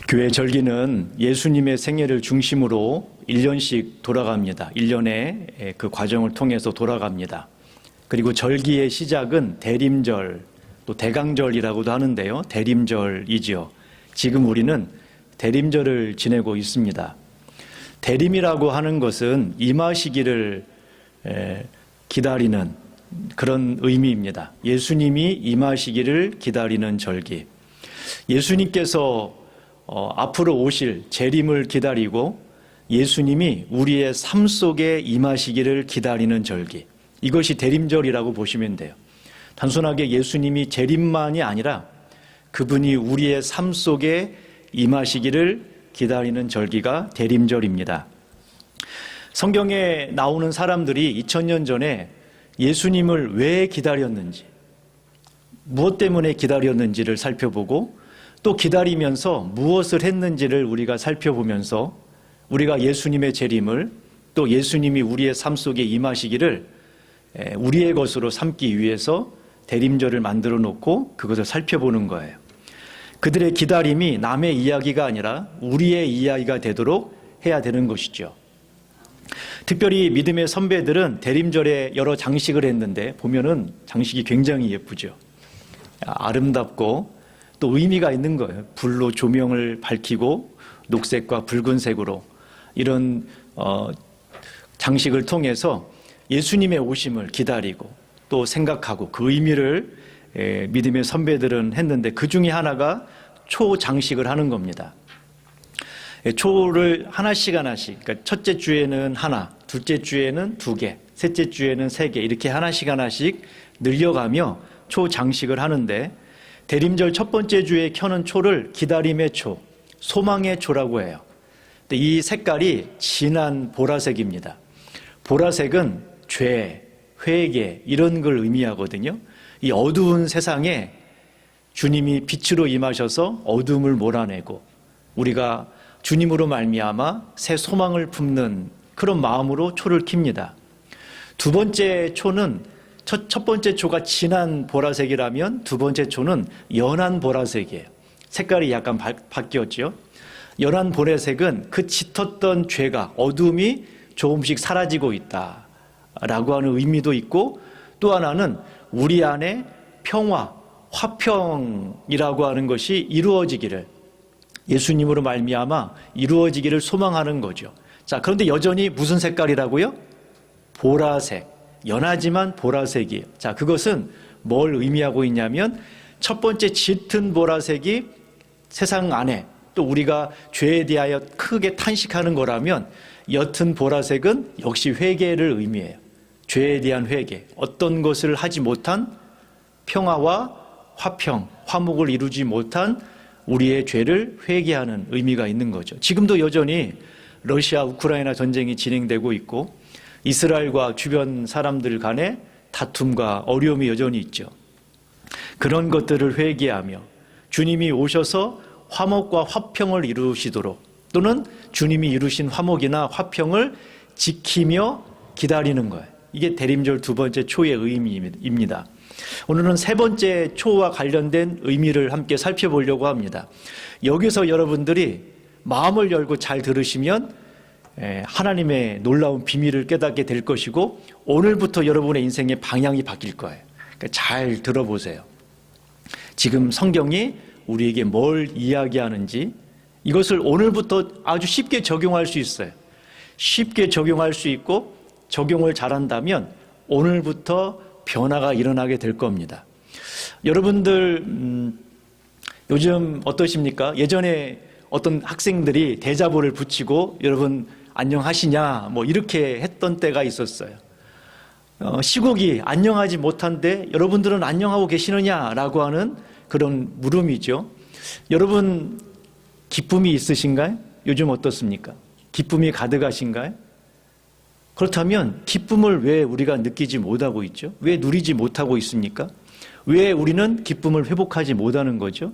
교회 절기는 예수님의 생애를 중심으로 1년씩 돌아갑니다. 1년의 그 과정을 통해서 돌아갑니다. 그리고 절기의 시작은 대림절, 또 대강절이라고도 하는데요. 대림절이지요. 지금 우리는 대림절을 지내고 있습니다. 대림이라고 하는 것은 임하시기를 기다리는 그런 의미입니다. 예수님이 임하시기를 기다리는 절기. 예수님께서 앞으로 오실 재림을 기다리고 예수님이 우리의 삶 속에 임하시기를 기다리는 절기. 이것이 대림절이라고 보시면 돼요. 단순하게 예수님이 재림만이 아니라 그분이 우리의 삶 속에 임하시기를 기다리는 절기가 대림절입니다. 성경에 나오는 사람들이 2000년 전에 예수님을 왜 기다렸는지, 무엇 때문에 기다렸는지를 살펴보고 또 기다리면서 무엇을 했는지를 우리가 살펴보면서 우리가 예수님의 재림을 또 예수님이 우리의 삶 속에 임하시기를 우리의 것으로 삼기 위해서 대림절을 만들어 놓고 그것을 살펴보는 거예요. 그들의 기다림이 남의 이야기가 아니라 우리의 이야기가 되도록 해야 되는 것이죠. 특별히 믿음의 선배들은 대림절에 여러 장식을 했는데 보면은 장식이 굉장히 예쁘죠. 아름답고 또 의미가 있는 거예요. 불로 조명을 밝히고 녹색과 붉은색으로 이런 장식을 통해서 예수님의 오심을 기다리고 또 생각하고 그 의미를 믿음의 선배들은 했는데 그 중에 하나가 초 장식을 하는 겁니다. 초를 하나씩 그러니까 첫째 주에는 하나, 둘째 주에는 2개, 셋째 주에는 3개 이렇게 하나씩 늘려가며 초 장식을 하는데 대림절 첫 번째 주에 켜는 초를 기다림의 초, 소망의 초라고 해요. 근데 이 색깔이 진한 보라색입니다. 보라색은 죄, 회개 이런 걸 의미하거든요. 이 어두운 세상에 주님이 빛으로 임하셔서 어둠을 몰아내고 우리가 주님으로 말미암아 새 소망을 품는 그런 마음으로 초를 킵니다. 두 번째 초는 첫 번째 초가 진한 보라색이라면 두 번째 초는 연한 보라색이에요. 색깔이 약간 바뀌었죠. 연한 보라색은 그 짙었던 죄가 어둠이 조금씩 사라지고 있다라고 하는 의미도 있고 또 하나는 우리 안에 평화, 화평이라고 하는 것이 이루어지기를 예수님으로 말미암아 이루어지기를 소망하는 거죠. 자, 그런데 여전히 무슨 색깔이라고요? 보라색. 연하지만 보라색이에요. 자, 그것은 뭘 의미하고 있냐면 첫 번째 짙은 보라색이 세상 안에 또 우리가 죄에 대하여 크게 탄식하는 거라면 옅은 보라색은 역시 회개를 의미해요. 죄에 대한 회개, 어떤 것을 하지 못한 평화와 화평, 화목을 이루지 못한 우리의 죄를 회개하는 의미가 있는 거죠. 지금도 여전히 러시아 우크라이나 전쟁이 진행되고 있고 이스라엘과 주변 사람들 간의 다툼과 어려움이 여전히 있죠. 그런 것들을 회개하며 주님이 오셔서 화목과 화평을 이루시도록 또는 주님이 이루신 화목이나 화평을 지키며 기다리는 거예요. 이게 대림절 두 번째 초의 의미입니다. 오늘은 세 번째 초와 관련된 의미를 함께 살펴보려고 합니다. 여기서 여러분들이 마음을 열고 잘 들으시면 하나님의 놀라운 비밀을 깨닫게 될 것이고 오늘부터 여러분의 인생의 방향이 바뀔 거예요. 그러니까 잘 들어보세요. 지금 성경이 우리에게 뭘 이야기하는지 이것을 오늘부터 아주 쉽게 적용할 수 있어요. 쉽게 적용할 수 있고 적용을 잘한다면 오늘부터 변화가 일어나게 될 겁니다. 여러분들 요즘 어떠십니까? 예전에 어떤 학생들이 대자보를 붙이고 여러분 안녕하시냐 뭐 이렇게 했던 때가 있었어요. 시국이 안녕하지 못한데 여러분들은 안녕하고 계시느냐라고 하는 그런 물음이죠. 여러분 기쁨이 있으신가요? 요즘 어떻습니까? 기쁨이 가득하신가요? 그렇다면 기쁨을 왜 우리가 느끼지 못하고 있죠? 왜 누리지 못하고 있습니까? 왜 우리는 기쁨을 회복하지 못하는 거죠?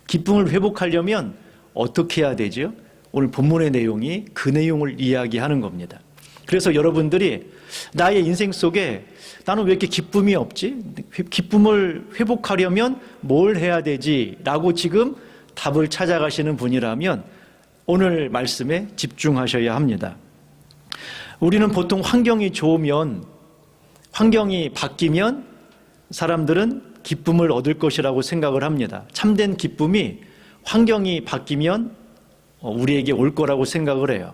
기쁨을 회복하려면 어떻게 해야 되죠? 오늘 본문의 내용이 그 내용을 이야기하는 겁니다. 그래서 여러분들이 나의 인생 속에 나는 왜 이렇게 기쁨이 없지? 기쁨을 회복하려면 뭘 해야 되지? 라고 지금 답을 찾아가시는 분이라면 오늘 말씀에 집중하셔야 합니다. 우리는 보통 환경이 좋으면, 환경이 바뀌면 사람들은 기쁨을 얻을 것이라고 생각을 합니다. 참된 기쁨이 환경이 바뀌면 우리에게 올 거라고 생각을 해요.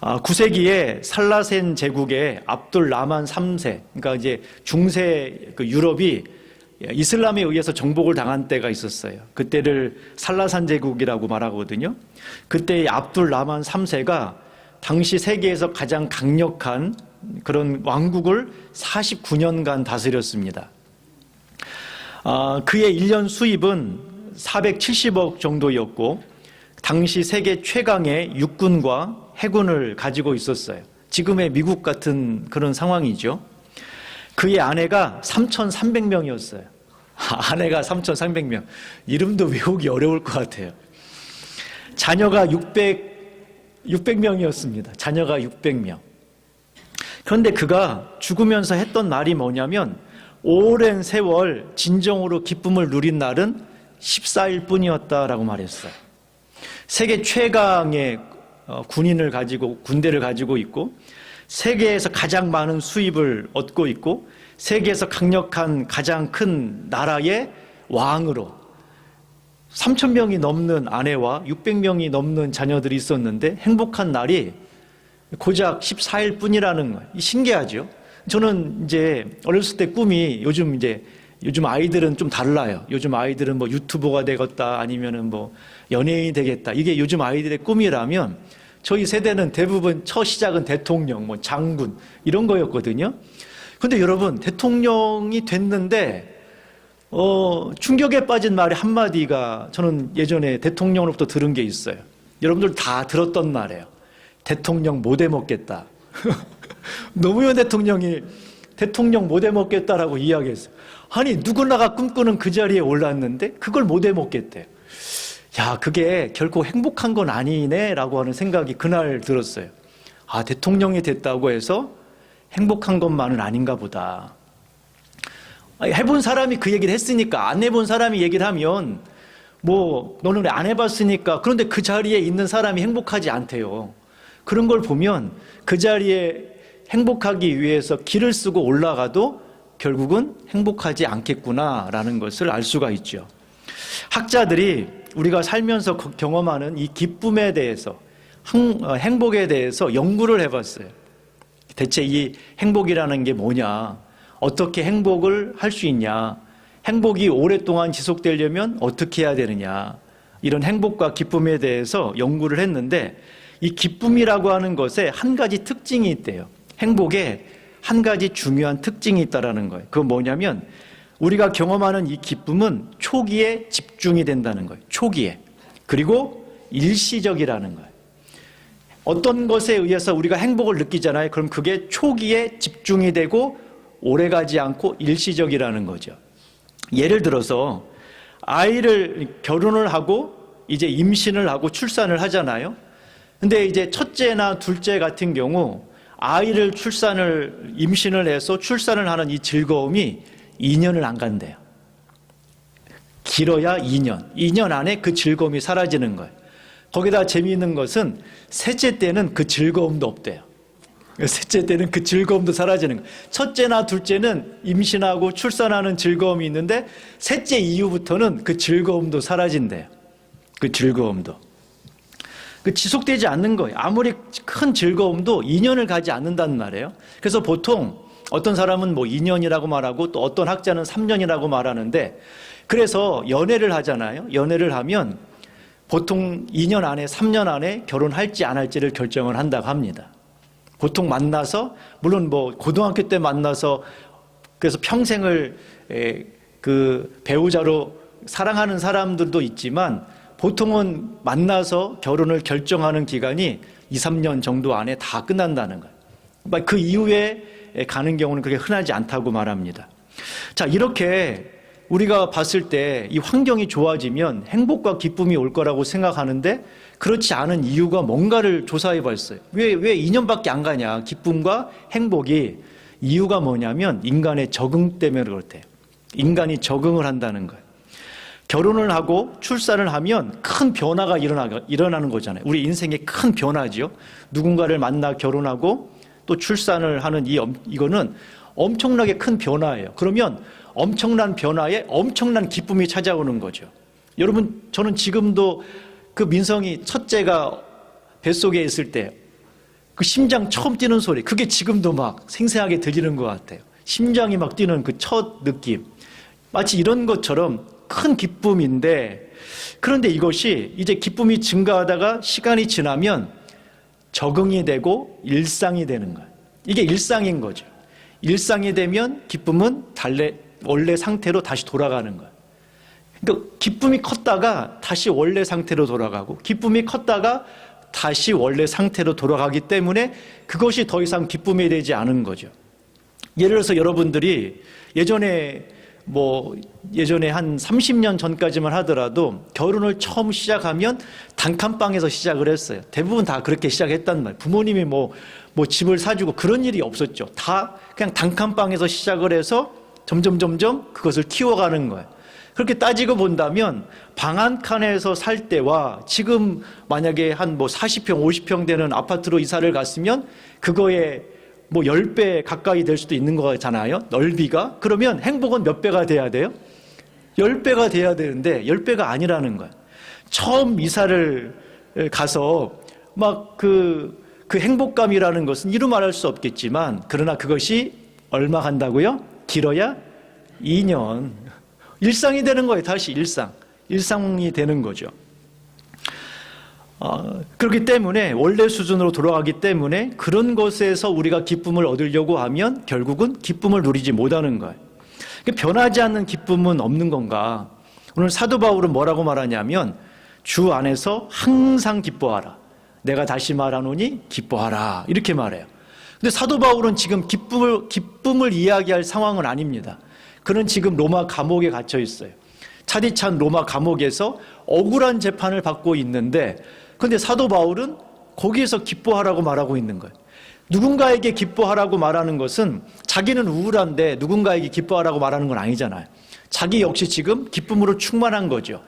9세기에 살라센 제국의 압둘 라만 3세, 그러니까 이제 중세 유럽이 이슬람에 의해서 정복을 당한 때가 있었어요. 그때를 살라산 제국이라고 말하거든요. 그때 압둘 라만 3세가 당시 세계에서 가장 강력한 그런 왕국을 49년간 다스렸습니다. 그의 1년 수입은 470억 정도였고 당시 세계 최강의 육군과 해군을 가지고 있었어요. 지금의 미국 같은 그런 상황이죠. 그의 아내가 3,300명이었어요. 아내가 3,300명. 이름도 외우기 어려울 것 같아요. 자녀가 600명이었습니다. 자녀가 600명. 그런데 그가 죽으면서 했던 말이 뭐냐면 오랜 세월 진정으로 기쁨을 누린 날은 14일 뿐이었다라고 말했어요. 세계 최강의 군대를 가지고 있고 세계에서 가장 많은 수입을 얻고 있고 세계에서 강력한 가장 큰 나라의 왕으로 3,000명이 넘는 아내와 600명이 넘는 자녀들이 있었는데 행복한 날이 고작 14일 뿐이라는 거예요. 신기하죠? 저는 이제 어렸을 때 꿈이 요즘 아이들은 좀 달라요. 요즘 아이들은 뭐 유튜버가 되겠다 아니면은 뭐 연예인이 되겠다. 이게 요즘 아이들의 꿈이라면 저희 세대는 대부분 첫 시작은 대통령, 뭐 장군 이런 거였거든요. 근데 여러분 대통령이 됐는데 충격에 빠진 말이 한마디가 저는 예전에 대통령으로부터 들은 게 있어요. 여러분들 다 들었던 말이에요. 대통령 못 해먹겠다. 노무현 대통령이 대통령 못 해먹겠다라고 이야기했어요. 아니 누구나가 꿈꾸는 그 자리에 올랐는데 그걸 못 해먹겠대요. 야, 그게 결코 행복한 건 아니네라고 하는 생각이 그날 들었어요. 아, 대통령이 됐다고 해서 행복한 것만은 아닌가 보다. 해본 사람이 그 얘기를 했으니까, 안 해본 사람이 얘기를 하면 뭐 너는 안 해봤으니까, 그런데 그 자리에 있는 사람이 행복하지 않대요. 그런 걸 보면 그 자리에 행복하기 위해서 길을 쓰고 올라가도 결국은 행복하지 않겠구나라는 것을 알 수가 있죠. 학자들이 우리가 살면서 경험하는 이 기쁨에 대해서, 행복에 대해서 연구를 해봤어요. 대체 이 행복이라는 게 뭐냐? 어떻게 행복을 할 수 있냐? 행복이 오랫동안 지속되려면 어떻게 해야 되느냐? 이런 행복과 기쁨에 대해서 연구를 했는데 이 기쁨이라고 하는 것에 한 가지 특징이 있대요. 행복에 한 가지 중요한 특징이 있다는 거예요. 그건 뭐냐면 우리가 경험하는 이 기쁨은 초기에 집중이 된다는 거예요. 초기에. 그리고 일시적이라는 거예요. 어떤 것에 의해서 우리가 행복을 느끼잖아요. 그럼 그게 초기에 집중이 되고 오래가지 않고 일시적이라는 거죠. 예를 들어서 결혼을 하고 이제 임신을 하고 출산을 하잖아요. 근데 이제 첫째나 둘째 같은 경우 임신을 해서 출산을 하는 이 즐거움이 2년을 안 간대요. 길어야 2년. 2년 안에 그 즐거움이 사라지는 거예요. 거기다 재미있는 것은 셋째 때는 그 즐거움도 없대요. 셋째 때는 그 즐거움도 사라지는 거예요. 첫째나 둘째는 임신하고 출산하는 즐거움이 있는데 셋째 이후부터는 그 즐거움도 사라진대요. 그 즐거움도. 지속되지 않는 거예요. 아무리 큰 즐거움도 2년을 가지 않는다는 말이에요. 그래서 보통 어떤 사람은 뭐 2년이라고 말하고 또 어떤 학자는 3년이라고 말하는데 그래서 연애를 하잖아요. 연애를 하면 보통 2년 안에 3년 안에 결혼할지 안 할지를 결정을 한다고 합니다. 보통 만나서 물론 뭐 고등학교 때 만나서 그래서 평생을 그 배우자로 사랑하는 사람들도 있지만 보통은 만나서 결혼을 결정하는 기간이 2, 3년 정도 안에 다 끝난다는 거예요. 그 이후에 가는 경우는 그렇게 흔하지 않다고 말합니다. 자, 이렇게 우리가 봤을 때 이 환경이 좋아지면 행복과 기쁨이 올 거라고 생각하는데 그렇지 않은 이유가 뭔가를 조사해 봤어요. 왜 2년밖에 안 가냐? 기쁨과 행복이. 이유가 뭐냐면 인간의 적응 때문에 그렇대요. 인간이 적응을 한다는 거예요. 결혼을 하고 출산을 하면 큰 변화가 일어나는 거잖아요. 우리 인생의 큰 변화죠. 누군가를 만나 결혼하고 또 출산을 하는 이거는 엄청나게 큰 변화예요. 그러면 엄청난 변화에 엄청난 기쁨이 찾아오는 거죠. 여러분, 저는 지금도 그 민성이 첫째가 뱃속에 있을 때 그 심장 처음 뛰는 소리, 그게 지금도 막 생생하게 들리는 것 같아요. 심장이 막 뛰는 그 첫 느낌, 마치 이런 것처럼 큰 기쁨인데, 그런데 이것이 이제 기쁨이 증가하다가 시간이 지나면 적응이 되고 일상이 되는 거예요. 이게 일상인 거죠. 일상이 되면 기쁨은 원래 상태로 다시 돌아가는 거예요. 그러니까 기쁨이 컸다가 다시 원래 상태로 돌아가고, 기쁨이 컸다가 다시 원래 상태로 돌아가기 때문에 그것이 더 이상 기쁨이 되지 않은 거죠. 예를 들어서 여러분들이 예전에 한 30년 전까지만 하더라도 결혼을 처음 시작하면 단칸방에서 시작을 했어요. 대부분 다 그렇게 시작했단 말이에요. 부모님이 뭐 집을 사주고 그런 일이 없었죠. 다 그냥 단칸방에서 시작을 해서 점점 그것을 키워가는 거예요. 그렇게 따지고 본다면 방 한 칸에서 살 때와 지금 만약에 한 40평, 50평 되는 아파트로 이사를 갔으면 그거에 10배 가까이 될 수도 있는 거잖아요. 넓이가. 그러면 행복은 몇 배가 돼야 돼요? 10배가 돼야 되는데 10배가 아니라는 거예요. 처음 이사를 가서 그 행복감이라는 것은 이루 말할 수 없겠지만, 그러나 그것이 얼마 간다고요? 길어야 2년. 일상이 되는 거예요. 다시 일상이 되는 거죠. 그렇기 때문에 원래 수준으로 돌아가기 때문에 그런 것에서 우리가 기쁨을 얻으려고 하면 결국은 기쁨을 누리지 못하는 거예요. 변하지 않는 기쁨은 없는 건가? 오늘 사도 바울은 뭐라고 말하냐면 주 안에서 항상 기뻐하라. 내가 다시 말하노니 기뻐하라. 이렇게 말해요. 근데 사도 바울은 지금 기쁨을 이야기할 상황은 아닙니다. 그는 지금 로마 감옥에 갇혀 있어요. 차디찬 로마 감옥에서 억울한 재판을 받고 있는데, 그런데 사도 바울은 거기에서 기뻐하라고 말하고 있는 거예요. 누군가에게 기뻐하라고 말하는 것은 자기는 우울한데 누군가에게 기뻐하라고 말하는 건 아니잖아요. 자기 역시 지금 기쁨으로 충만한 거죠.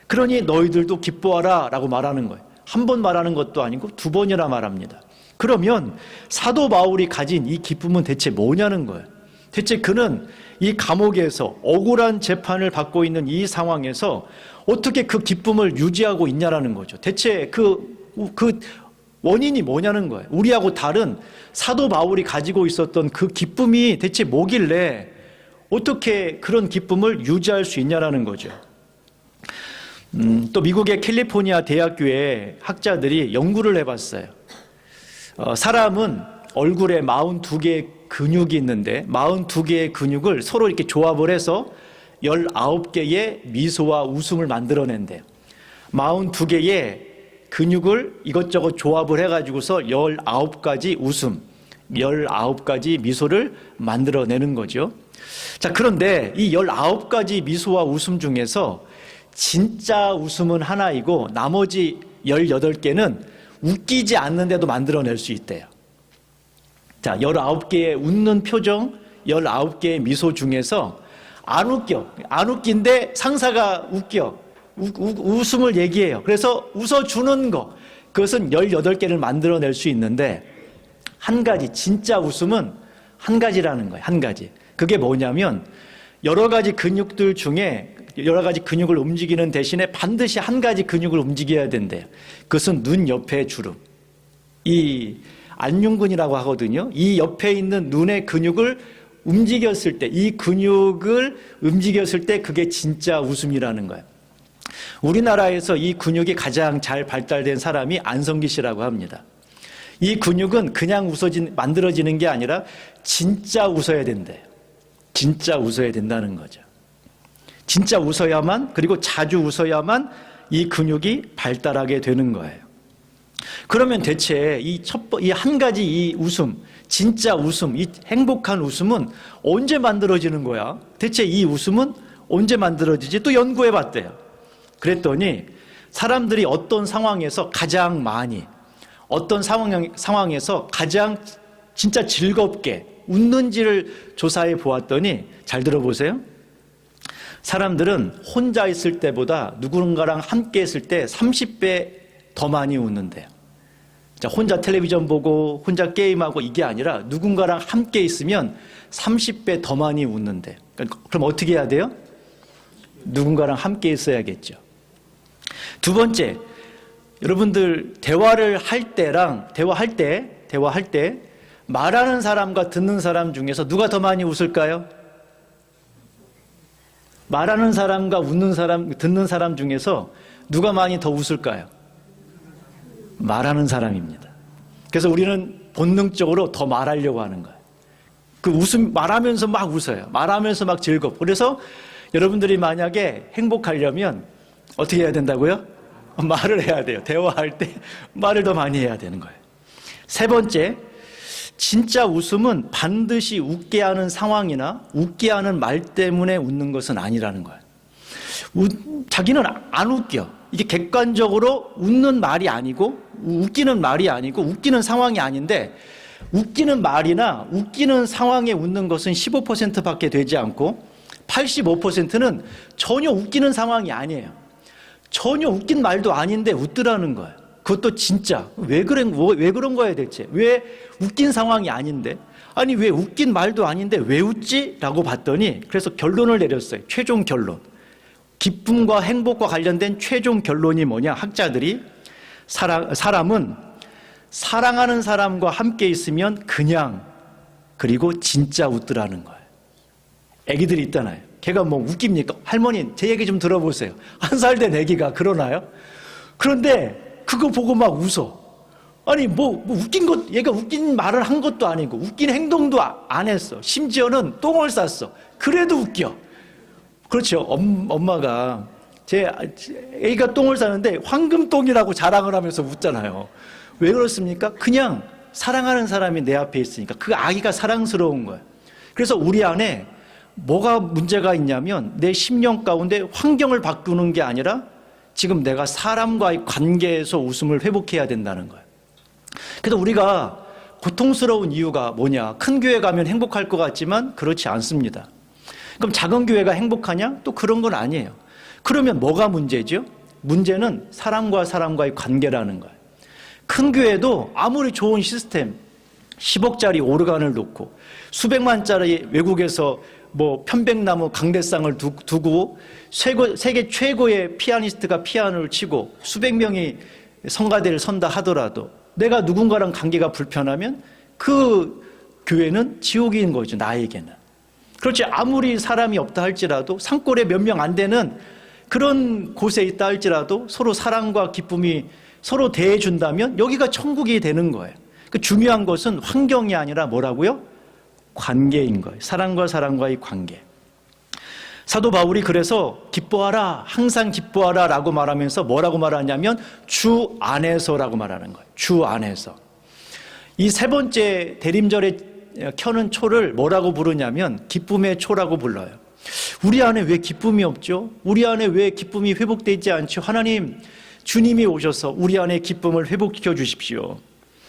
그러니 너희들도 기뻐하라 라고 말하는 거예요. 한 번 말하는 것도 아니고 2번이나 말합니다. 그러면 사도 바울이 가진 이 기쁨은 대체 뭐냐는 거예요. 대체 그는 이 감옥에서 억울한 재판을 받고 있는 이 상황에서 어떻게 그 기쁨을 유지하고 있냐라는 거죠. 대체 그 원인이 뭐냐는 거예요. 우리하고 다른 사도 바울이 가지고 있었던 그 기쁨이 대체 뭐길래 어떻게 그런 기쁨을 유지할 수 있냐라는 거죠. 또 미국의 캘리포니아 대학교의 학자들이 연구를 해봤어요. 사람은 얼굴에 42개의 근육이 있는데 42개의 근육을 서로 이렇게 조합을 해서 19개의 미소와 웃음을 만들어낸대요. 42개의 근육을 이것저것 조합을 해가지고서 19가지 웃음, 19가지 미소를 만들어내는 거죠. 자, 그런데 이 19가지 미소와 웃음 중에서 진짜 웃음은 하나이고 나머지 18개는 웃기지 않는데도 만들어낼 수 있대요. 자, 19개의 웃는 표정, 19개의 미소 중에서 안 웃긴데 상사가 웃겨. 웃음을 얘기해요. 그래서 웃어주는 거, 그것은 18개를 만들어낼 수 있는데 한 가지, 진짜 웃음은 한 가지라는 거예요. 한 가지. 그게 뭐냐면 여러 가지 근육들 중에 여러 가지 근육을 움직이는 대신에 반드시 한 가지 근육을 움직여야 된대요. 그것은 눈 옆의 주름. 이 안윤근이라고 하거든요. 이 옆에 있는 눈의 근육을 움직였을 때, 이 근육을 움직였을 때 그게 진짜 웃음이라는 거예요. 우리나라에서 이 근육이 가장 잘 발달된 사람이 안성기 씨라고 합니다. 이 근육은 그냥 만들어지는 게 아니라 진짜 웃어야 된대요. 진짜 웃어야 된다는 거죠. 진짜 웃어야만, 그리고 자주 웃어야만 이 근육이 발달하게 되는 거예요. 그러면 대체 이 한 가지 이 웃음, 진짜 웃음, 이 행복한 웃음은 언제 만들어지는 거야? 대체 이 웃음은 언제 만들어지지? 또 연구해 봤대요. 그랬더니 사람들이 어떤 상황에서 가장 많이, 어떤 상황에서 가장 진짜 즐겁게 웃는지를 조사해 보았더니, 잘 들어보세요. 사람들은 혼자 있을 때보다 누군가랑 함께 있을 때 30배 더 많이 웃는데요. 자, 혼자 텔레비전 보고 혼자 게임하고 이게 아니라 누군가랑 함께 있으면 30배 더 많이 웃는데요. 그럼 어떻게 해야 돼요? 누군가랑 함께 있어야겠죠. 두 번째, 여러분들 대화할 때 말하는 사람과 듣는 사람 중에서 누가 더 많이 웃을까요? 말하는 사람과 웃는 사람, 듣는 사람 중에서 누가 많이 더 웃을까요? 말하는 사람입니다. 그래서 우리는 본능적으로 더 말하려고 하는 거예요. 말하면서 막 웃어요. 말하면서 막 즐겁고. 그래서 여러분들이 만약에 행복하려면 어떻게 해야 된다고요? 말을 해야 돼요. 대화할 때 말을 더 많이 해야 되는 거예요. 세 번째, 진짜 웃음은 반드시 웃게 하는 상황이나 웃게 하는 말 때문에 웃는 것은 아니라는 거예요. 자기는 안 웃겨. 이게 객관적으로 웃는 말이 아니고 웃기는 말이 아니고 웃기는 상황이 아닌데 웃기는 말이나 웃기는 상황에 웃는 것은 15%밖에 되지 않고 85%는 전혀 웃기는 상황이 아니에요. 전혀 웃긴 말도 아닌데 웃더라는 거예요. 그것도 진짜 왜 그런 거야 대체? 왜 웃긴 상황이 아닌데? 아니 왜 웃긴 말도 아닌데 왜 웃지? 라고 봤더니 그래서 결론을 내렸어요. 최종 결론. 기쁨과 행복과 관련된 최종 결론이 뭐냐? 학자들이 사람은 사랑하는 사람과 함께 있으면 그냥 그리고 진짜 웃더라는 거예요. 애기들이 있잖아요. 걔가 뭐 웃깁니까? 할머니 제 얘기 좀 들어보세요. 1살 된 애기가 그러나요? 그런데 그거 보고 막 웃어. 아니 뭐 웃긴 것, 얘가 웃긴 말을 한 것도 아니고 웃긴 행동도 안 했어. 심지어는 똥을 쌌어. 그래도 웃겨. 그렇죠. 엄마가 제 애기가 똥을 싸는데 황금똥이라고 자랑을 하면서 웃잖아요. 왜 그렇습니까? 그냥 사랑하는 사람이 내 앞에 있으니까 그 아기가 사랑스러운 거예요. 그래서 우리 안에 뭐가 문제가 있냐면 내 심령 가운데 환경을 바꾸는 게 아니라 지금 내가 사람과의 관계에서 웃음을 회복해야 된다는 거예요. 그래서 우리가 고통스러운 이유가 뭐냐? 큰 교회 가면 행복할 것 같지만 그렇지 않습니다. 그럼 작은 교회가 행복하냐? 또 그런 건 아니에요. 그러면 뭐가 문제죠? 문제는 사람과 사람과의 관계라는 거예요. 큰 교회도 아무리 좋은 시스템, 10억짜리 오르간을 놓고 수백만짜리 외국에서 뭐 편백나무 강대상을 두고 세계 최고의 피아니스트가 피아노를 치고 수백 명이 성가대를 선다 하더라도 내가 누군가랑 관계가 불편하면 그 교회는 지옥인 거죠. 나에게는. 그렇지, 아무리 사람이 없다 할지라도 산골에 몇 명 안 되는 그런 곳에 있다 할지라도 서로 사랑과 기쁨이 서로 대해준다면 여기가 천국이 되는 거예요. 그 중요한 것은 환경이 아니라 뭐라고요? 관계인 거예요. 사람과 사람과의 관계. 사도 바울이 그래서 기뻐하라, 항상 기뻐하라 라고 말하면서 뭐라고 말하냐면 주 안에서라고 말하는 거예요. 주 안에서. 이 세 번째 대림절에 켜는 초를 뭐라고 부르냐면 기쁨의 초라고 불러요. 우리 안에 왜 기쁨이 없죠? 우리 안에 왜 기쁨이 회복되지 않죠? 하나님, 주님이 오셔서 우리 안에 기쁨을 회복시켜 주십시오.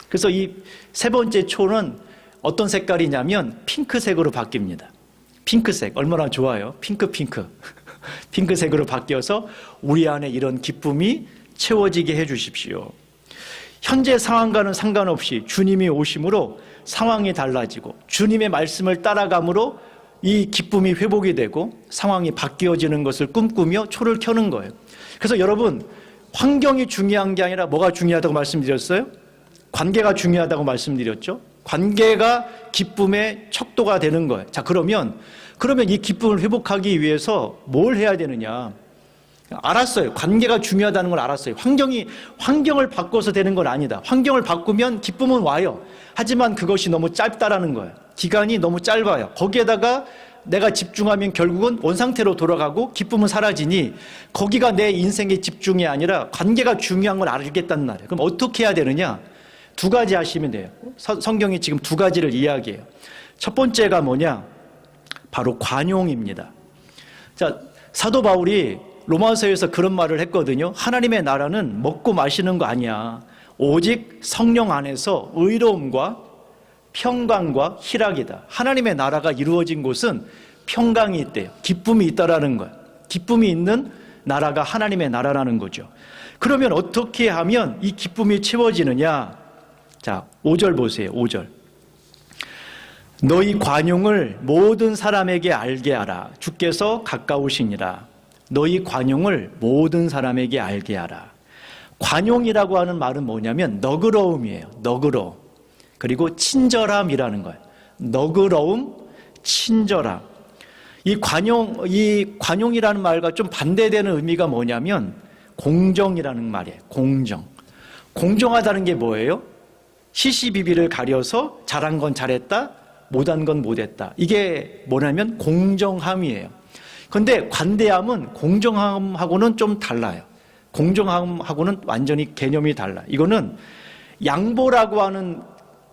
그래서 이 세 번째 초는 어떤 색깔이냐면 핑크색으로 바뀝니다. 핑크색 얼마나 좋아요. 핑크 핑크색으로 바뀌어서 우리 안에 이런 기쁨이 채워지게 해 주십시오. 현재 상황과는 상관없이 주님이 오심으로 상황이 달라지고 주님의 말씀을 따라감으로 이 기쁨이 회복이 되고 상황이 바뀌어지는 것을 꿈꾸며 초를 켜는 거예요. 그래서 여러분, 환경이 중요한 게 아니라 뭐가 중요하다고 말씀드렸어요? 관계가 중요하다고 말씀드렸죠. 관계가 기쁨의 척도가 되는 거예요. 자, 그러면 이 기쁨을 회복하기 위해서 뭘 해야 되느냐? 알았어요. 관계가 중요하다는 걸 알았어요. 환경을 바꿔서 되는 건 아니다. 환경을 바꾸면 기쁨은 와요. 하지만 그것이 너무 짧다라는 거예요. 기간이 너무 짧아요. 거기에다가 내가 집중하면 결국은 원상태로 돌아가고 기쁨은 사라지니 거기가 내 인생의 집중이 아니라 관계가 중요한 걸 알겠다는 말이에요. 그럼 어떻게 해야 되느냐? 두 가지 하시면 돼요. 성경이 지금 두 가지를 이야기해요. 첫 번째가 뭐냐? 바로 관용입니다. 자, 사도 바울이 로마서에서 그런 말을 했거든요. 하나님의 나라는 먹고 마시는 거 아니야. 오직 성령 안에서 의로움과 평강과 희락이다. 하나님의 나라가 이루어진 곳은 평강이 있대요. 기쁨이 있다라는 거예요. 기쁨이 있는 나라가 하나님의 나라라는 거죠. 그러면 어떻게 하면 이 기쁨이 채워지느냐? 자, 5절 보세요. 5절. 너희 관용을 모든 사람에게 알게 하라. 주께서 가까우시니라. 너희 관용을 모든 사람에게 알게 하라. 관용이라고 하는 말은 뭐냐면 너그러움이에요. 너그러움. 그리고 친절함이라는 거예요. 너그러움, 친절함. 이 관용이라는 말과 좀 반대되는 의미가 뭐냐면 공정이라는 말이에요. 공정. 공정하다는 게 뭐예요? 시시비비를 가려서 잘한 건 잘했다, 못한 건 못했다. 이게 뭐냐면 공정함이에요. 그런데 관대함은 공정함하고는 좀 달라요. 공정함하고는 완전히 개념이 달라. 이거는 양보라고 하는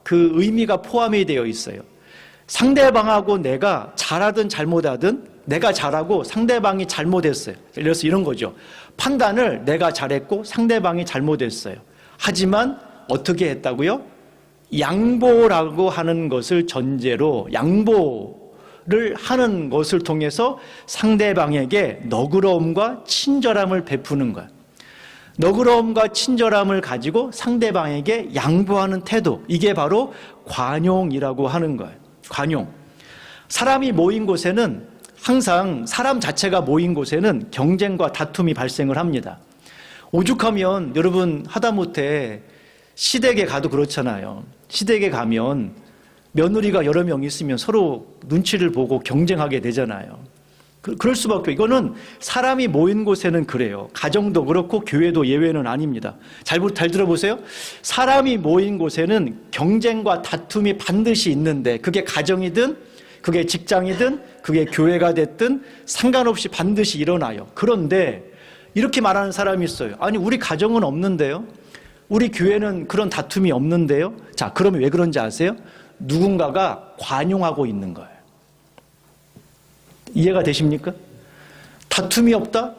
그 의미가 포함이 되어 있어요. 상대방하고 내가 잘하든 잘못하든 내가 잘하고 상대방이 잘못했어요. 예를 들어서 이런 거죠. 판단을 내가 잘했고 상대방이 잘못했어요. 하지만 어떻게 했다고요? 양보라고 하는 것을 전제로 양보를 하는 것을 통해서 상대방에게 너그러움과 친절함을 베푸는 거예요. 너그러움과 친절함을 가지고 상대방에게 양보하는 태도, 이게 바로 관용이라고 하는 거예요. 관용. 사람이 모인 곳에는 항상 사람 자체가 모인 곳에는 경쟁과 다툼이 발생을 합니다. 오죽하면 여러분 하다못해 시댁에 가도 그렇잖아요. 시댁에 가면 며느리가 여러 명 있으면 서로 눈치를 보고 경쟁하게 되잖아요. 그럴 수밖에. 이거는 사람이 모인 곳에는 그래요. 가정도 그렇고 교회도 예외는 아닙니다. 잘 들어보세요. 사람이 모인 곳에는 경쟁과 다툼이 반드시 있는데 그게 가정이든 그게 직장이든 그게 교회가 됐든 상관없이 반드시 일어나요. 그런데 이렇게 말하는 사람이 있어요. 아니 우리 가정은 없는데요. 우리 교회는 그런 다툼이 없는데요. 자, 그러면 왜 그런지 아세요? 누군가가 관용하고 있는 거예요. 이해가 되십니까? 다툼이 없다?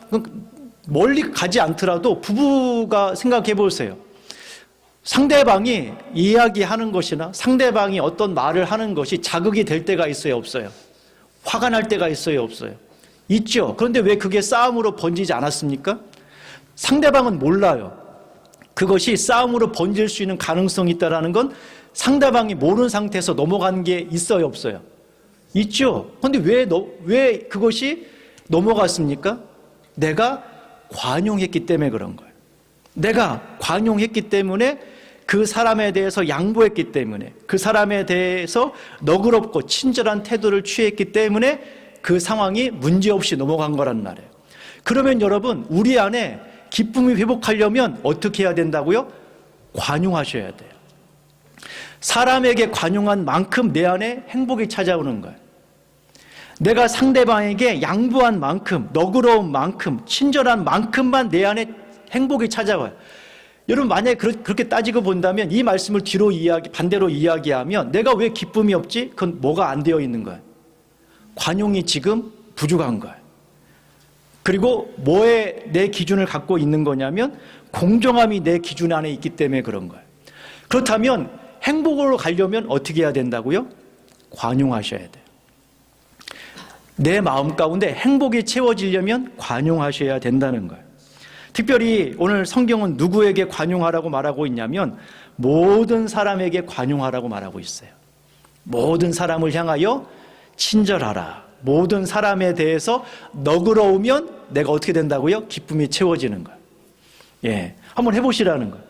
멀리 가지 않더라도 부부가 생각해 보세요. 상대방이 이야기하는 것이나 상대방이 어떤 말을 하는 것이 자극이 될 때가 있어요, 없어요? 화가 날 때가 있어요, 없어요? 있죠. 그런데 왜 그게 싸움으로 번지지 않았습니까? 상대방은 몰라요. 그것이 싸움으로 번질 수 있는 가능성이 있다는 건 상대방이 모르는 상태에서 넘어간 게 있어요, 없어요? 있죠. 그런데 왜 그것이 넘어갔습니까? 내가 관용했기 때문에 그런 거예요. 내가 관용했기 때문에 그 사람에 대해서 양보했기 때문에 그 사람에 대해서 너그럽고 친절한 태도를 취했기 때문에 그 상황이 문제없이 넘어간 거란 말이에요. 그러면 여러분 우리 안에 기쁨이 회복하려면 어떻게 해야 된다고요? 관용하셔야 돼요. 사람에게 관용한 만큼 내 안에 행복이 찾아오는 거예요. 내가 상대방에게 양보한 만큼, 너그러운 만큼, 친절한 만큼만 내 안에 행복이 찾아와요. 여러분 만약에 그렇게 따지고 본다면 이 말씀을 반대로 이야기하면 내가 왜 기쁨이 없지? 그건 뭐가 안 되어 있는 거예요? 관용이 지금 부족한 거예요. 그리고 뭐에 내 기준을 갖고 있는 거냐면 공정함이 내 기준 안에 있기 때문에 그런 거예요. 그렇다면 행복으로 가려면 어떻게 해야 된다고요? 관용하셔야 돼요. 내 마음 가운데 행복이 채워지려면 관용하셔야 된다는 거예요. 특별히 오늘 성경은 누구에게 관용하라고 말하고 있냐면 모든 사람에게 관용하라고 말하고 있어요. 모든 사람을 향하여 친절하라. 모든 사람에 대해서 너그러우면 내가 어떻게 된다고요? 기쁨이 채워지는 거예요. 예, 한번 해보시라는 거예요.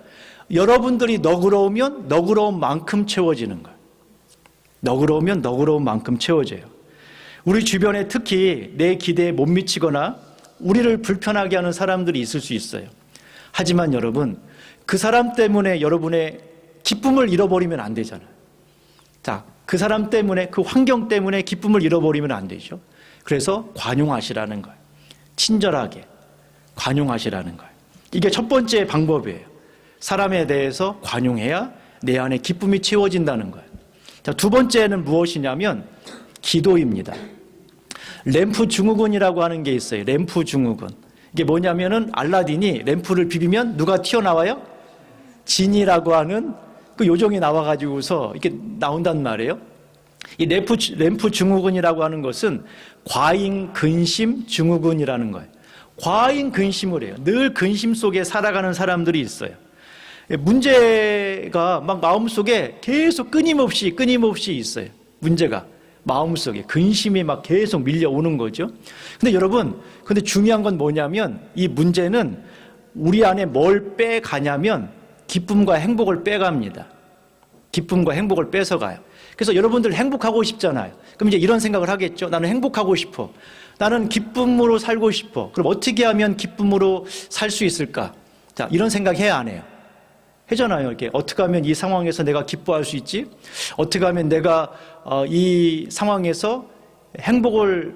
여러분들이 너그러우면 너그러운 만큼 채워지는 거예요. 너그러우면 너그러운 만큼 채워져요. 우리 주변에 특히 내 기대에 못 미치거나 우리를 불편하게 하는 사람들이 있을 수 있어요. 하지만 여러분, 그 사람 때문에 여러분의 기쁨을 잃어버리면 안 되잖아요. 자, 그 사람 때문에, 그 환경 때문에 기쁨을 잃어버리면 안 되죠. 그래서 관용하시라는 거예요. 친절하게 관용하시라는 거예요. 이게 첫 번째 방법이에요. 사람에 대해서 관용해야 내 안에 기쁨이 채워진다는 거예요. 자, 두 번째는 무엇이냐면 기도입니다. 램프 증후군이라고 하는 게 있어요. 램프 증후군. 이게 뭐냐면은 알라딘이 램프를 비비면 누가 튀어나와요? 진이라고 하는 그 요정이 나와가지고서 이렇게 나온단 말이에요. 이 램프 증후군이라고 하는 것은 과잉 근심 증후군이라는 거예요. 과잉 근심을 해요. 늘 근심 속에 살아가는 사람들이 있어요. 문제가 막 마음속에 계속 끊임없이 있어요. 문제가 마음속에 근심이 막 계속 밀려오는 거죠. 근데 여러분, 근데 중요한 건 뭐냐면 이 문제는 우리 안에 뭘 빼가냐면 기쁨과 행복을 빼갑니다. 기쁨과 행복을 뺏어가요. 그래서 여러분들 행복하고 싶잖아요. 그럼 이제 이런 생각을 하겠죠. 나는 행복하고 싶어. 나는 기쁨으로 살고 싶어. 그럼 어떻게 하면 기쁨으로 살 수 있을까? 자, 이런 생각 해야 안 해요? 하잖아요. 이렇게 어떻게 하면 이 상황에서 내가 기뻐할 수 있지? 어떻게 하면 내가 이 상황에서 행복을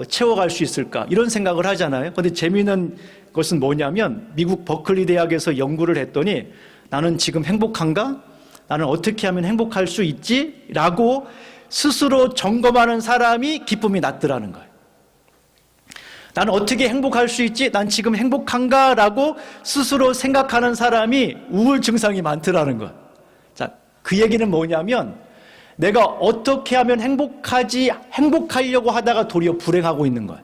채워갈 수 있을까? 이런 생각을 하잖아요. 그런데 재미있는 것은 뭐냐면 미국 버클리 대학에서 연구를 했더니 나는 지금 행복한가? 나는 어떻게 하면 행복할 수 있지? 라고 스스로 점검하는 사람이 기쁨이 낮더라는 거예요. 나는 어떻게 행복할 수 있지? 난 지금 행복한가? 라고 스스로 생각하는 사람이 우울 증상이 많더라는 거예요. 자, 그 얘기는 뭐냐면 내가 어떻게 하면 행복하려고 하다가 도리어 불행하고 있는 거예요.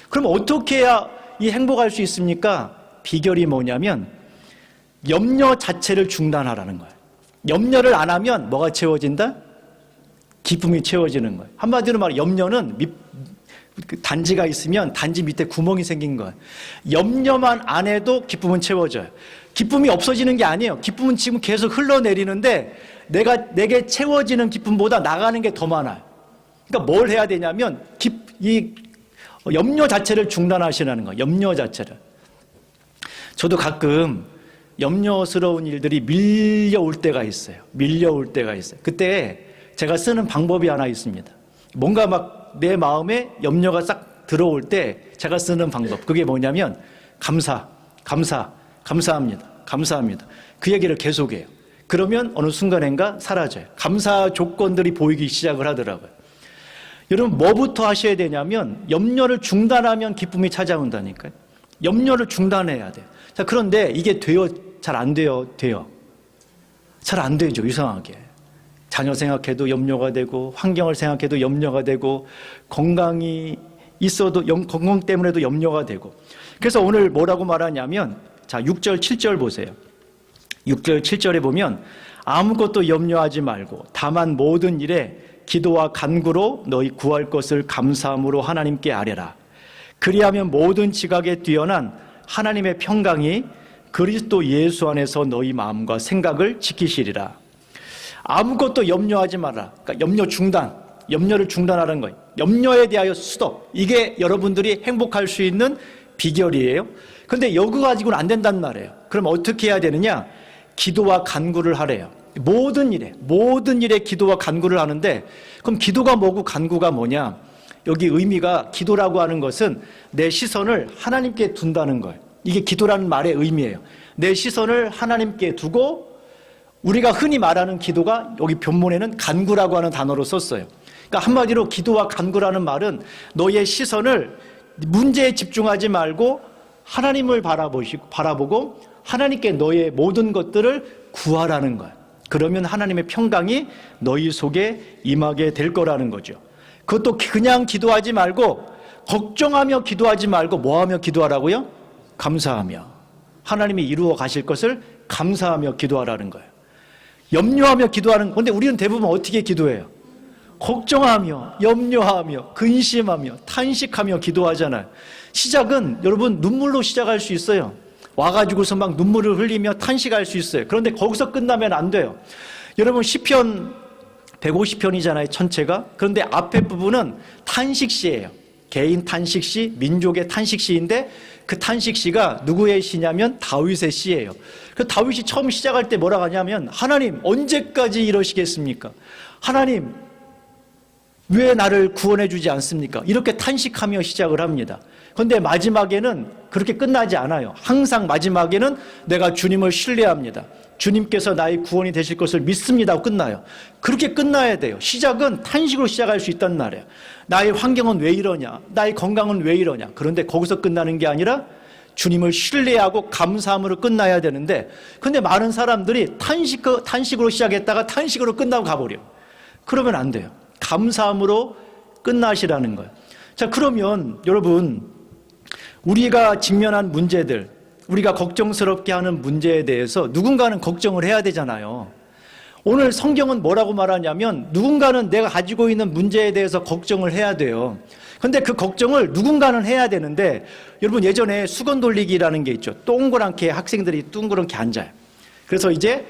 그럼 어떻게 해야 이 행복할 수 있습니까? 비결이 뭐냐면 염려 자체를 중단하라는 거예요. 염려를 안 하면 뭐가 채워진다? 기쁨이 채워지는 거예요. 한마디로 말해 염려는 단지가 있으면 단지 밑에 구멍이 생긴 거예요. 염려만 안 해도 기쁨은 채워져요. 기쁨이 없어지는 게 아니에요. 기쁨은 지금 계속 흘러내리는데 내게 채워지는 기쁨보다 나가는 게 더 많아요. 그러니까 뭘 해야 되냐면 이 염려 자체를 중단하시라는 거예요. 염려 자체를. 저도 가끔 염려스러운 일들이 밀려올 때가 있어요. 그때 제가 쓰는 방법이 하나 있습니다. 뭔가 막 내 마음에 염려가 싹 들어올 때 제가 쓰는 방법. 그게 뭐냐면 감사합니다. 그 얘기를 계속해요. 그러면 어느 순간인가 사라져요. 감사 조건들이 보이기 시작을 하더라고요. 여러분 뭐부터 하셔야 되냐면 염려를 중단하면 기쁨이 찾아온다니까요. 염려를 중단해야 돼요. 자, 그런데 이게 돼요? 잘 안 돼요? 잘 안 되죠. 이상하게. 자녀 생각해도 염려가 되고 환경을 생각해도 염려가 되고 건강이 있어도 건강 때문에도 염려가 되고. 그래서 오늘 뭐라고 말하냐면 자 6절 7절 보세요. 6절 7절에 보면 아무것도 염려하지 말고 다만 모든 일에 기도와 간구로 너희 구할 것을 감사함으로 하나님께 아뢰라. 그리하면 모든 지각에 뛰어난 하나님의 평강이 그리스도 예수 안에서 너희 마음과 생각을 지키시리라. 아무것도 염려하지 마라. 그러니까 염려 중단, 염려를 중단하는 거예요. 염려에 대하여 스톱. 이게 여러분들이 행복할 수 있는 비결이에요. 그런데 이거 가지고는 안 된단 말이에요. 그럼 어떻게 해야 되느냐? 기도와 간구를 하래요. 모든 일에 기도와 간구를 하는데 그럼 기도가 뭐고 간구가 뭐냐? 여기 의미가 기도라고 하는 것은 내 시선을 하나님께 둔다는 거예요. 이게 기도라는 말의 의미예요. 내 시선을 하나님께 두고 우리가 흔히 말하는 기도가 여기 본문에는 간구라고 하는 단어로 썼어요. 그러니까 한마디로 기도와 간구라는 말은 너의 시선을 문제에 집중하지 말고 하나님을 바라보고 하나님께 너의 모든 것들을 구하라는 거예요. 그러면 하나님의 평강이 너희 속에 임하게 될 거라는 거죠. 그것도 그냥 기도하지 말고 걱정하며 기도하지 말고 뭐하며 기도하라고요? 감사하며. 하나님이 이루어 가실 것을 감사하며 기도하라는 거예요. 염려하며 기도하는 건데 우리는 대부분 어떻게 기도해요? 걱정하며 염려하며 근심하며 탄식하며 기도하잖아요. 시작은 여러분 눈물로 시작할 수 있어요. 와가지고서 막 눈물을 흘리며 탄식할 수 있어요. 그런데 거기서 끝나면 안 돼요. 여러분 시편 150편이잖아요. 전체가. 그런데 앞에 부분은 탄식시예요. 개인 탄식시, 민족의 탄식시인데 그 탄식시가 누구의 시냐면 다윗의 시예요. 그 다윗이 처음 시작할 때 뭐라고 하냐면 하나님 언제까지 이러시겠습니까? 하나님 왜 나를 구원해 주지 않습니까? 이렇게 탄식하며 시작을 합니다. 그런데 마지막에는 그렇게 끝나지 않아요. 항상 마지막에는 내가 주님을 신뢰합니다. 주님께서 나의 구원이 되실 것을 믿습니다 하고 끝나요. 그렇게 끝나야 돼요. 시작은 탄식으로 시작할 수 있단 말이에요. 나의 환경은 왜 이러냐? 나의 건강은 왜 이러냐? 그런데 거기서 끝나는 게 아니라 주님을 신뢰하고 감사함으로 끝나야 되는데 근데 많은 사람들이 탄식으로 시작했다가 탄식으로 끝나고 가버려. 그러면 안 돼요. 감사함으로 끝나시라는 거예요. 자, 그러면 여러분, 우리가 직면한 문제들, 우리가 걱정스럽게 하는 문제에 대해서 누군가는 걱정을 해야 되잖아요. 오늘 성경은 뭐라고 말하냐면 누군가는 내가 가지고 있는 문제에 대해서 걱정을 해야 돼요. 근데 그 걱정을 누군가는 해야 되는데, 여러분 예전에 수건 돌리기라는 게 있죠. 동그랗게 학생들이 둥그렇게 앉아요. 그래서 이제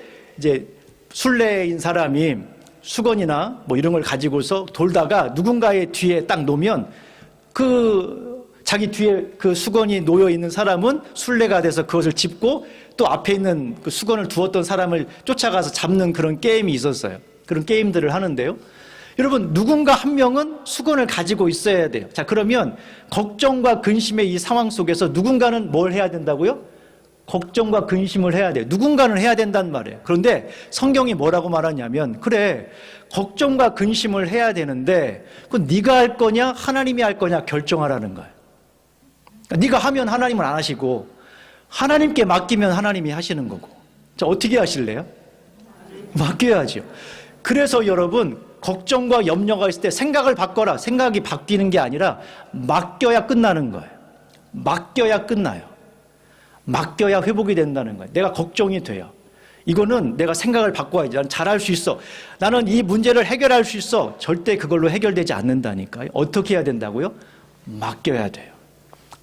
술래인 사람이 수건이나 뭐 이런 걸 가지고서 돌다가 누군가의 뒤에 딱 놓으면 자기 뒤에 그 수건이 놓여 있는 사람은 술래가 돼서 그것을 짚고 또 앞에 있는 그 수건을 두었던 사람을 쫓아가서 잡는 그런 게임이 있었어요. 그런 게임들을 하는데요. 여러분, 누군가 한 명은 수건을 가지고 있어야 돼요. 자, 그러면 걱정과 근심의 이 상황 속에서 누군가는 뭘 해야 된다고요? 걱정과 근심을 해야 돼요. 누군가는 해야 된단 말이에요. 그런데 성경이 뭐라고 말하냐면, 그래, 걱정과 근심을 해야 되는데 그건 네가 할 거냐 하나님이 할 거냐 결정하라는 거예요. 그러니까 네가 하면 하나님은 안 하시고 하나님께 맡기면 하나님이 하시는 거고. 자, 어떻게 하실래요? 맡겨야죠. 그래서 여러분, 걱정과 염려가 있을 때 생각을 바꿔라. 생각이 바뀌는 게 아니라 맡겨야 끝나는 거예요. 맡겨야 끝나요. 맡겨야 회복이 된다는 거예요. 내가 걱정이 돼요. 이거는 내가 생각을 바꿔야지. 난 잘할 수 있어. 나는 이 문제를 해결할 수 있어. 절대 그걸로 해결되지 않는다니까요. 어떻게 해야 된다고요? 맡겨야 돼요.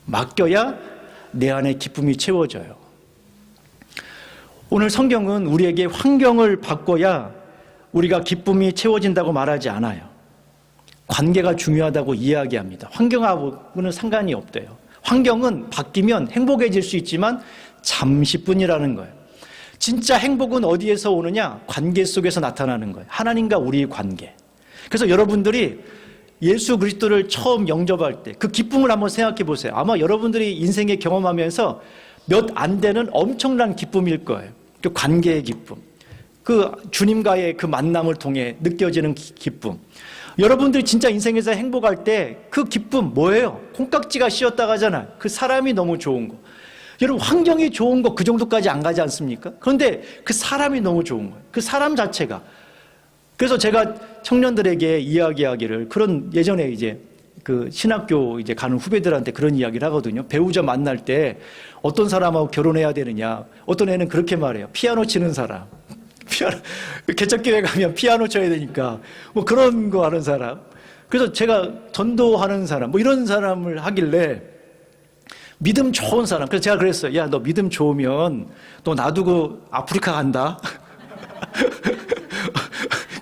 맡겨야 내 안에 기쁨이 채워져요. 오늘 성경은 우리에게 환경을 바꿔야 우리가 기쁨이 채워진다고 말하지 않아요. 관계가 중요하다고 이야기합니다. 환경하고는 상관이 없대요. 환경은 바뀌면 행복해질 수 있지만 잠시뿐이라는 거예요. 진짜 행복은 어디에서 오느냐? 관계 속에서 나타나는 거예요. 하나님과 우리의 관계. 그래서 여러분들이 예수 그리스도를 처음 영접할 때 그 기쁨을 한번 생각해 보세요. 아마 여러분들이 인생에 경험하면서 몇 안 되는 엄청난 기쁨일 거예요. 그 관계의 기쁨, 그 주님과의 그 만남을 통해 느껴지는 기쁨. 여러분들이 진짜 인생에서 행복할 때 그 기쁨 뭐예요? 콩깍지가 씌었다고 하잖아요. 그 사람이 너무 좋은 거. 여러분, 환경이 좋은 거 그 정도까지 안 가지 않습니까? 그런데 그 사람이 너무 좋은 거예요. 그 사람 자체가. 그래서 제가 청년들에게 이야기하기를, 그런 예전에 이제 그 신학교 이제 가는 후배들한테 그런 이야기를 하거든요. 배우자 만날 때 어떤 사람하고 결혼해야 되느냐. 어떤 애는 그렇게 말해요. 피아노 치는 사람. 개척교회 가면 피아노 쳐야 되니까 뭐 그런 거 하는 사람. 그래서 제가 전도하는 사람, 뭐 이런 사람을 하길래 믿음 좋은 사람. 그래서 제가 그랬어요. 야, 너 믿음 좋으면 너 놔두고 아프리카 간다.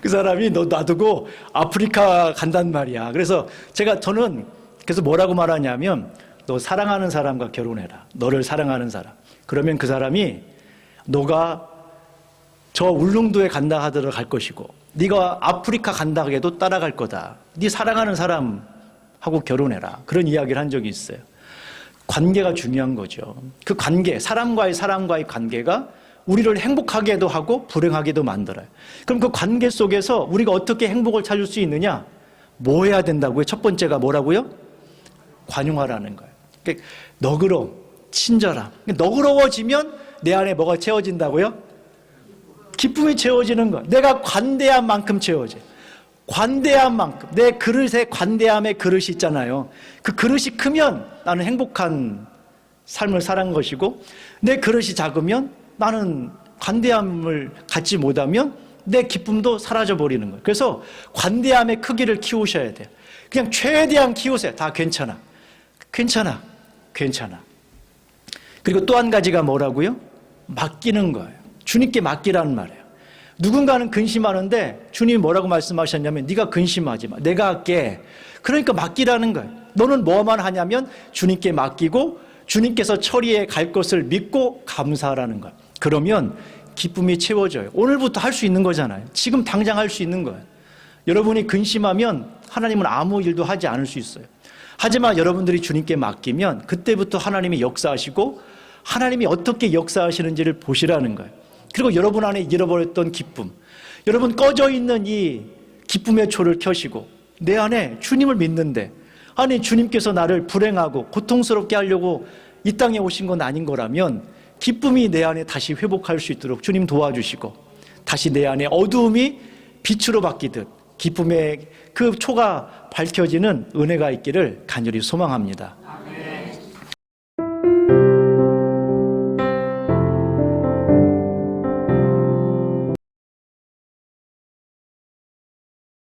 그 사람이 너 놔두고 아프리카 간단 말이야. 그래서 저는 그래서 뭐라고 말하냐면, 너 사랑하는 사람과 결혼해라. 너를 사랑하는 사람. 그러면 그 사람이 너가 저 울릉도에 간다 하더라도 갈 것이고, 네가 아프리카 간다 해도 따라갈 거다. 네 사랑하는 사람하고 결혼해라. 그런 이야기를 한 적이 있어요. 관계가 중요한 거죠. 그 관계, 사람과의 관계가 우리를 행복하게도 하고 불행하게도 만들어요. 그럼 그 관계 속에서 우리가 어떻게 행복을 찾을 수 있느냐? 뭐 해야 된다고요? 첫 번째가 뭐라고요? 관용하라는 거예요. 그러니까 너그러움, 친절함. 너그러워지면 내 안에 뭐가 채워진다고요? 기쁨이 채워지는 거예요. 내가 관대한 만큼 채워져요. 관대한 만큼. 내 그릇에 관대함의 그릇이 있잖아요. 그 그릇이 크면 나는 행복한 삶을 살아간 것이고, 내 그릇이 작으면 나는 관대함을 갖지 못하면 내 기쁨도 사라져버리는 거예요. 그래서 관대함의 크기를 키우셔야 돼요. 그냥 최대한 키우세요. 다 괜찮아. 괜찮아. 괜찮아. 그리고 또 한 가지가 뭐라고요? 맡기는 거예요. 주님께 맡기라는 말이에요. 누군가는 근심하는데 주님이 뭐라고 말씀하셨냐면, 네가 근심하지 마. 내가 할게. 그러니까 맡기라는 거예요. 너는 뭐만 하냐면 주님께 맡기고 주님께서 처리해 갈 것을 믿고 감사하라는 거예요. 그러면 기쁨이 채워져요. 오늘부터 할 수 있는 거잖아요. 지금 당장 할 수 있는 거예요. 여러분이 근심하면 하나님은 아무 일도 하지 않을 수 있어요. 하지만 여러분들이 주님께 맡기면 그때부터 하나님이 역사하시고 하나님이 어떻게 역사하시는지를 보시라는 거예요. 그리고 여러분 안에 잃어버렸던 기쁨, 여러분 꺼져 있는 이 기쁨의 초를 켜시고, 내 안에 주님을 믿는데, 아니 주님께서 나를 불행하고 고통스럽게 하려고 이 땅에 오신 건 아닌 거라면 기쁨이 내 안에 다시 회복할 수 있도록 주님 도와주시고, 다시 내 안에 어두움이 빛으로 바뀌듯 기쁨의 그 초가 밝혀지는 은혜가 있기를 간절히 소망합니다.